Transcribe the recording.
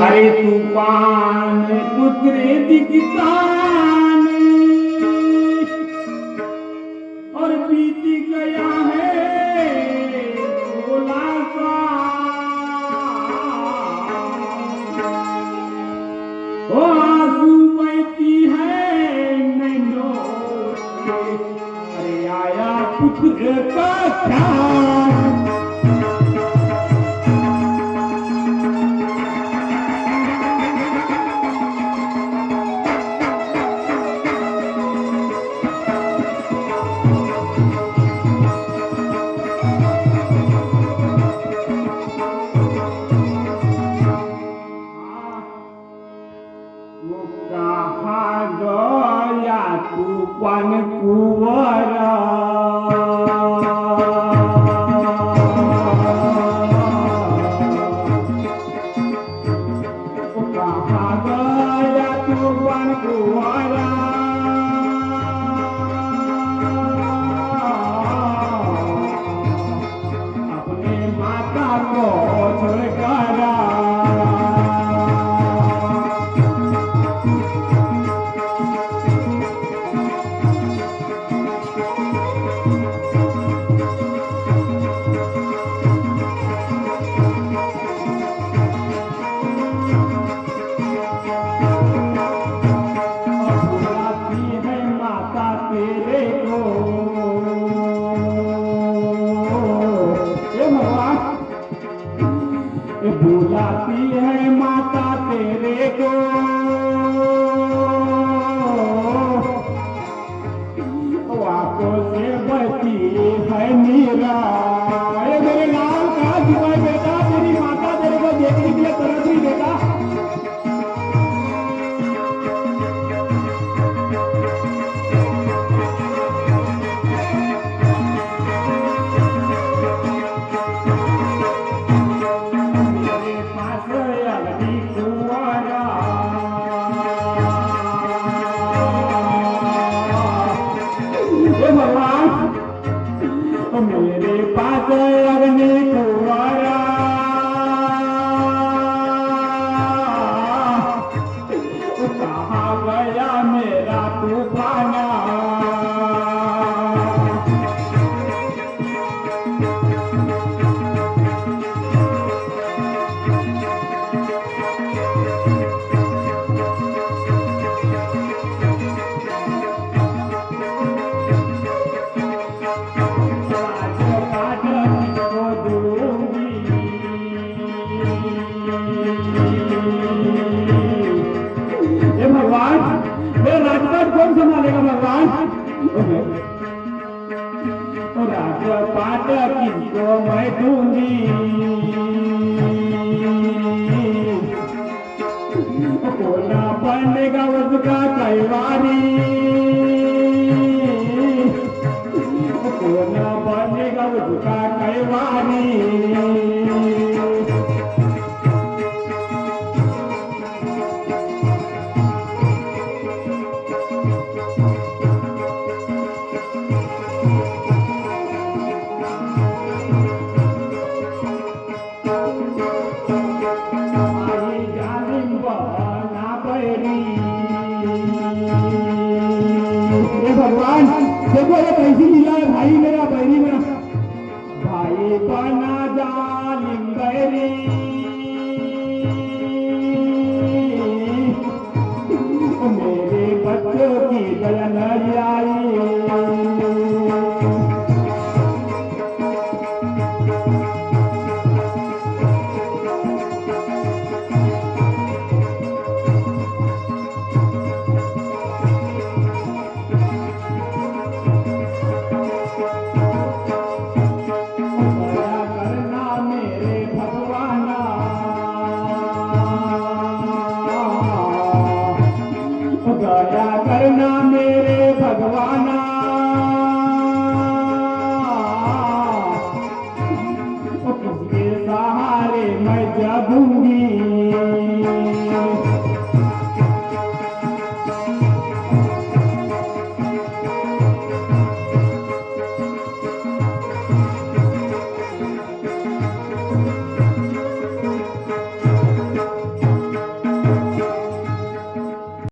अरे तूफान उतरे दिखतान और बीत गया है भोला सा ओ आंसू बहती है नैनों से। अरे आया पुत्र का ख्याल तूफान कुंवरा कहाँ गया तूफान कुंवरा अपने माता को छोड़कर बुलाती है माता तेरे को आंखों से बची है मीरा। मेरे लाल का जुआ बेटा तेरी माता तेरे को देखने के लिए तरस रही बेटा। मेरे पास अग्नि कुंवरा कहाँ गया मेरा तूफाना। राजपाट कौन संभालेगा भगवान? राजपाट किसको मैं दूंगी? कोना बनेगा उसका कैवारी, कोना बनेगा उसका कैवारी। भगवान देखो ये कैसी लीला है भाई मेरा बैरी मेरा भाई बना जालिम बैरी। मेरे बच्चों की दयन आई गया